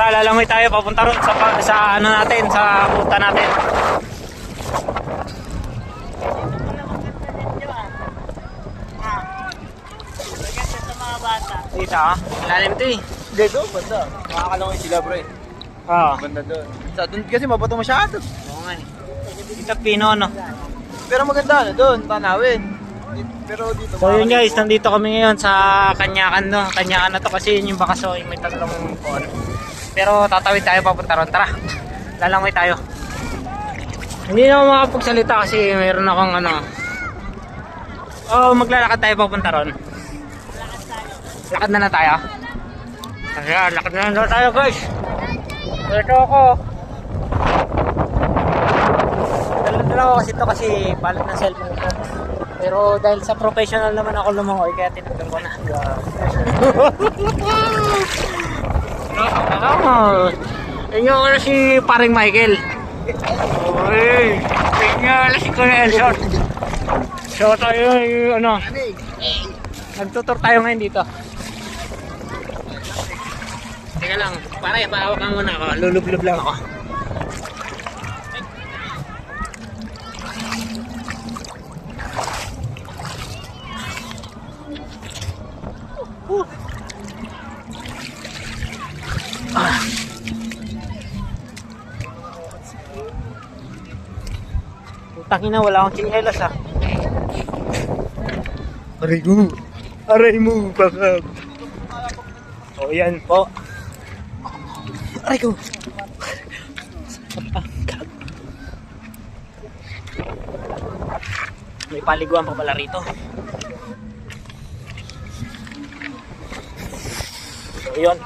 Tara, lalangoy tayo papunta ron sa ano natin, sa punta natin. Sa mga bata. Dito ah, lalim to eh. Dito, banda. Makakalangin sila bro eh. Oo. Banda doon. Sa doon kasi mabato masyado. Oo nga eh. Dito Pino no. Pero maganda ano doon, tanawin. Pero dito. So yun guys, nandito kami ngayon sa Kanyakan no. Kanyakan na to kasi yun yung bakaso, yung may tatlong pon. Pero tatawid tayo papunta ron. Tara, lalangoy tayo. Hindi na ako makapagsalita kasi mayroon akong ano. Maglalakad tayo papunta ron. Lakad na tayo. Ayan, lakad na tayo guys. Ito ako. Dala ko kasi ito kasi balat ng cellphone ko. Pero dahil sa professional naman ako lumangoy kaya tinanggal ko na. Inyo ko na si paring Michael. Uy, inyo na si Kuya Elson. So tayo ano, nagtutur tayo ngayon dito. Teka lang, pare, pahawakan muna ako. Lulublob lang ako. Putang ina, wala akong chinelas ah. Aray mo, baka. O yan po. Aray ko. May paliguan pa pala rito. So yun.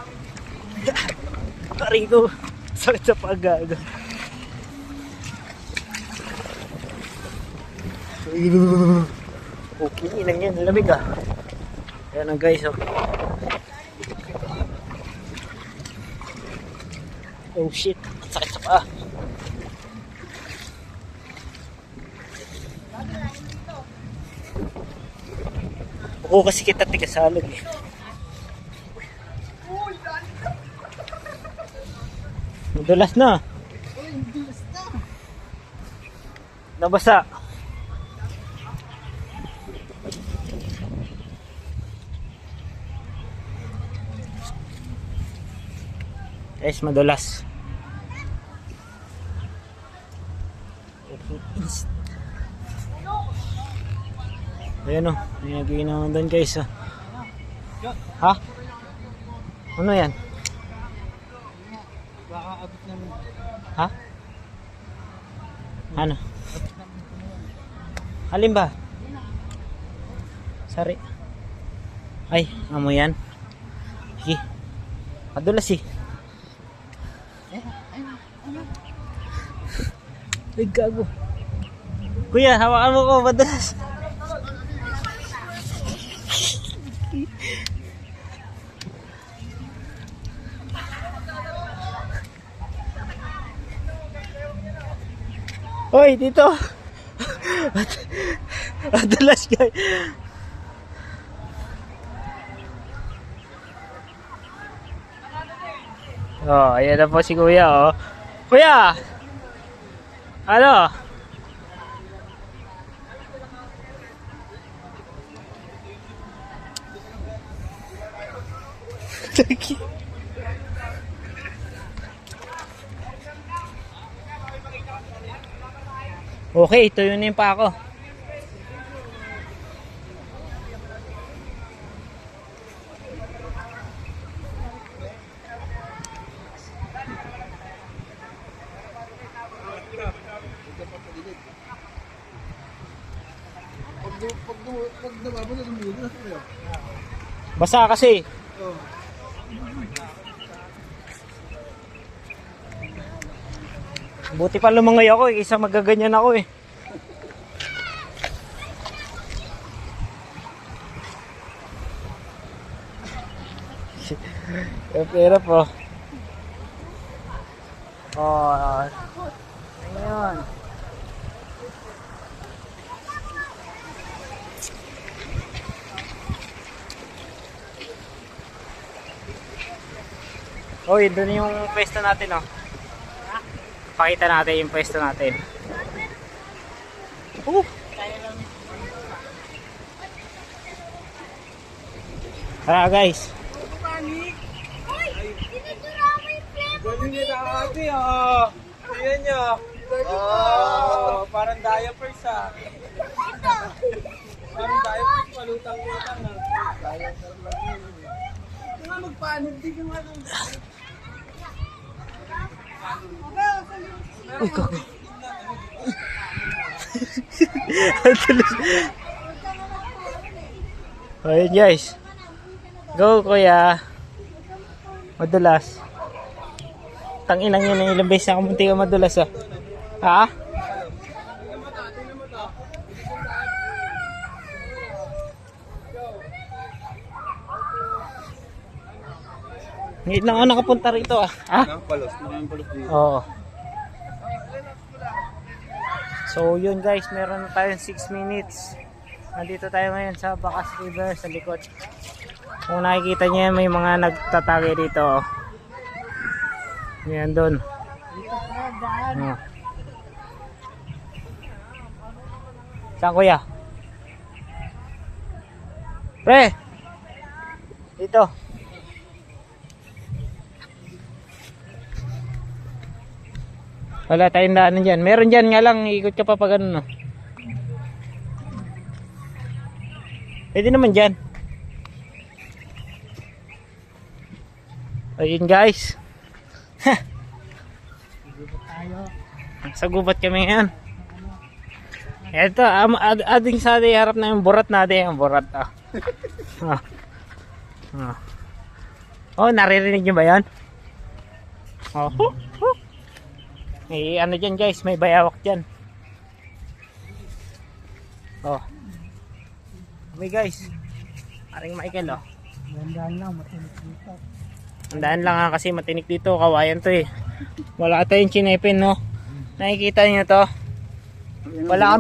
Aray ko. Sakit sa pag-gaga. Okay, ilan yan. Lamig ah. Ayan na guys. Oh shit. Sakit sa paa. Oo kasi kita tigasalog eh. Madulas na. Nabasa. Guys, madulas. Ayan o, may nag-iinaman doon guys. Ha? Ano yan? Baka abot namin. Ha? Ano? Alin ba? Sari. Ay, amo yan. Sige. Madulas eh. Ay, gago. Kuya, hawakan mo ko, madulas. Hoy, dito. Madulas guys. Oh, ayan na po si Kuya, oh. Kuya! Ano? Okay, ito yun pa ako. Pag nababa na lumulo na. Basa kasi. Buti pa lumangoy ako eh, isa magaganyan ako eh. Pero po. Oh. Ayun. Oy, doon yung pwesto natin, oh. Pakita natin yung pwesto natin. Tara guys. Galing nila ate, ah. Ayan niya. Oh, parang diapers, ah. Parang diapers, palutang-lutang, ah. Diapers lang yun. Ito nga magpanig din yung ano. Uy, kako. Ayun guys. Go kuya. Madulas. Tanginang yun ang ilang beses na kumunti ka madulas ah. Ha? Ngayon lang ako nakapunta rito ah. Ha? Palos, palos dito. Oo. So yun guys, meron na tayong 6 minutes. Nandito tayo ngayon sa Bacas River sa likod. Kung nakikita niyo may mga nagtatagi dito. Oh. Yan doon. Oh. Saan kuya? Pre! Dito. Wala tayong daanan dyan. Meron dyan nga lang, ikot ka pa pa ganun. No? Pwede naman dyan. Ayun guys. Sa gubat kami ngayon. Ito, ading sa ating harap na yung burat natin. Yung burat. Oh, naririnig nyo ba yan? Oh. May ano dyan guys, may bayawak dyan. Oh. May guys. Aring Michael oh. Gandaan lang, matinig dito. Tandaan lang ha, kasi matinik dito, kawayan to eh. Wala tayong chinepin no. Nakikita niyo to? Wala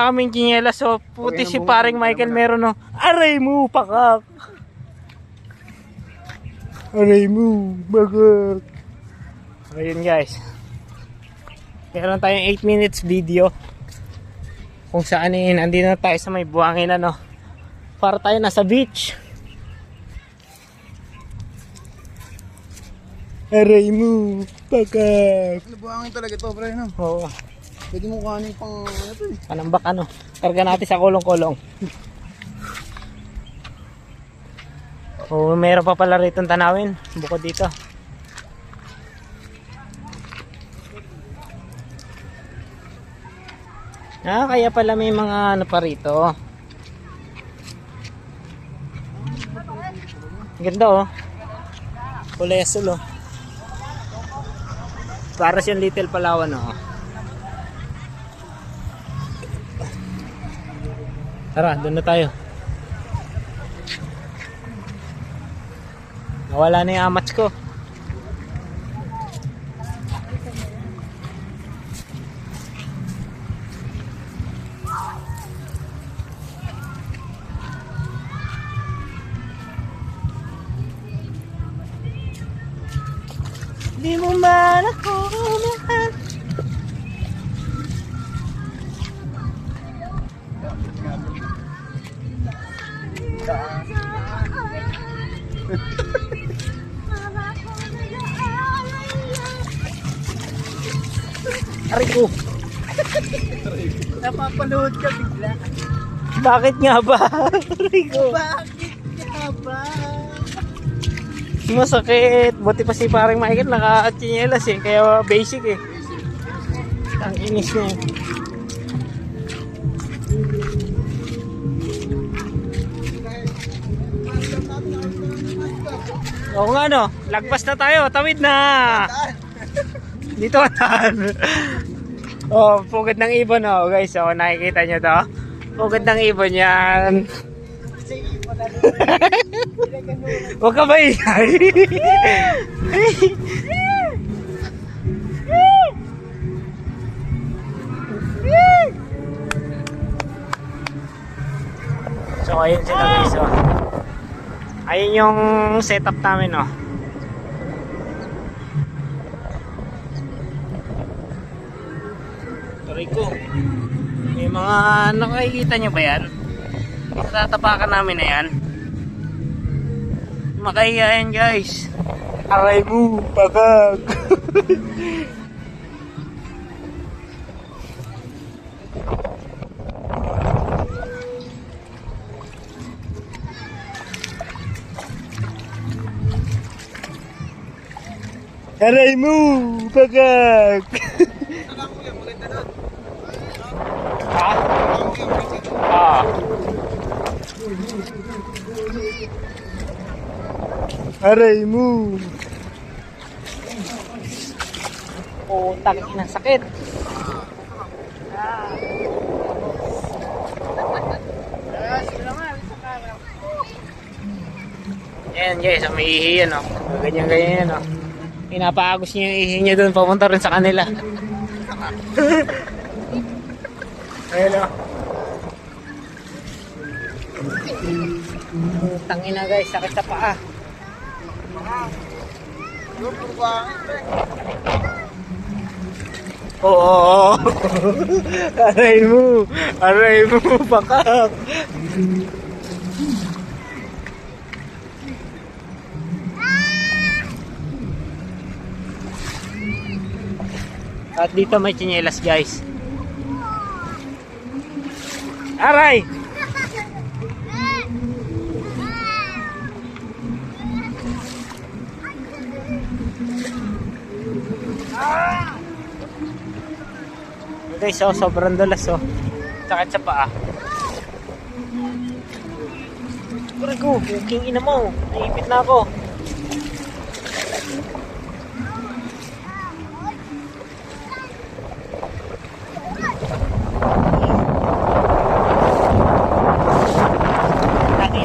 kaming chinelas so puti si paring Michael meron no. Aray mo pakak. Aray mo bakak. Ayun guys. Meron tayong 8 minutes video kung saan andito na tayo sa may buhangin ano. Para tayo nasa beach. Aray mo, pakak. Nabuhangin talaga ito, pre, no? Oo. Pwede mo kuhanin pang ano to eh. Panambak ano. Karga natin sa kulong-kulong. Oo, meron pa pala rito tanawin. Bukod dito. Kaya pala may mga ano pa rito. Ganda oh. Kulay asul oh. Para siyang Little Palawan oh. Tara, doon na tayo. Nawala na yung amats ko. Di mo man ako mahal. Aray ko. Napapanood ka bigla. Bakit nga ba? Aray ko. Bakit ka ba? Masakit. Buti pa si parang Michael naka-chinelas eh. Kaya basic eh. Ang inis niya eh. Oo nga no. Lagpas na tayo. Tawid na. Dito atan. Oh, pugad ng ibon oh guys. Oh, nakikita nyo to. Pugad ng ibon yan. Huwag ka ba ingay? So ayun sila guys oh. Ayun yung setup namin oh. Aray ko. May mga nakikita nyo ba yan? Tatapakan namin na yan. Makahiya yan guys. Aray mo, pagag. Aray mo, pagag. Ha? Ah. Aray mo. Putang ina, sakit. Ayan guys, may ihi yan o. Ganyan-ganyan yan o. Pinapaagos niya yung ihi niya doon, papunta rin sa kanila. Ayan o. Putang ina guys, sakit sa paa. Oo. Aray mo, pakak. At dito may tsinelas guys. Aray! Guys, oh, sobrang dulas oh. Sakit sa paa. Aray ko, king ina mo. Naipit na ako.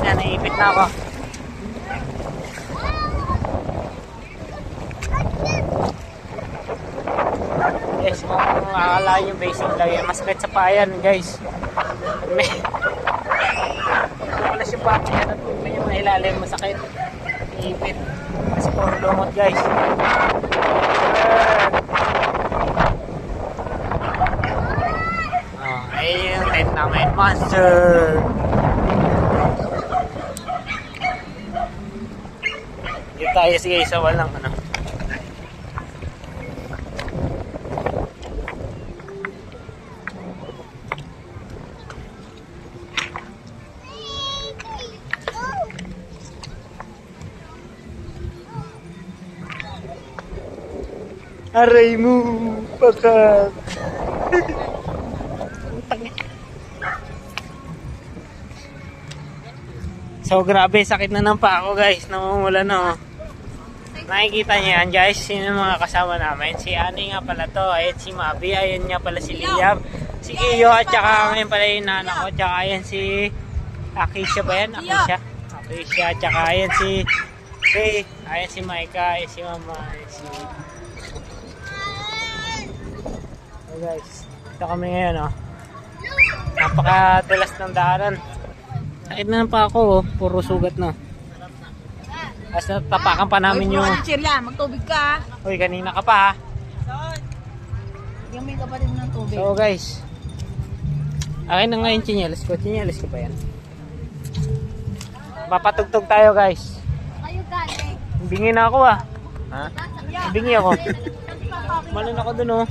Naipit na ako. Yes, kung akala yung basic lang yan, mas kahit sa payan guys. May wala siya pa yan at may mga ilalim masakit. Ipit. Kasi puro lumot guys. Ayun yung tent namin, monster. Dito tayo sige sa walang ano. Aray mo, pakak. So grabe, sakit na ng paa ko guys, namumula na oh. Nakikita niyo yan guys, sino mga kasama namin. Si Ani nga pala to, ayan si Mabi, ayan nga pala si Liam, si Iyo, at saka ngayon pala yung nana ko, at saka ayan si Akisha ba yan? Akisha, at saka ayan si Faye, ayan si Maika, ayan si Mama, ayan si... So guys, ito kami ngayon oh. Napakadulas ng daanan. Sakit na lang pa ako oh, puro sugat no. Tapos natapakan pa namin yung... Magtubig ka. Uy, kanina ka pa ha. Yung may kapatid ng tubig. So guys, akin na nga yung tsinelas ko. Tsinelas ko ba yan? Papatugtog tayo guys. Kayo galing. Bingi na ako ah. Ha? Bingi ako. Malun ako dun oh.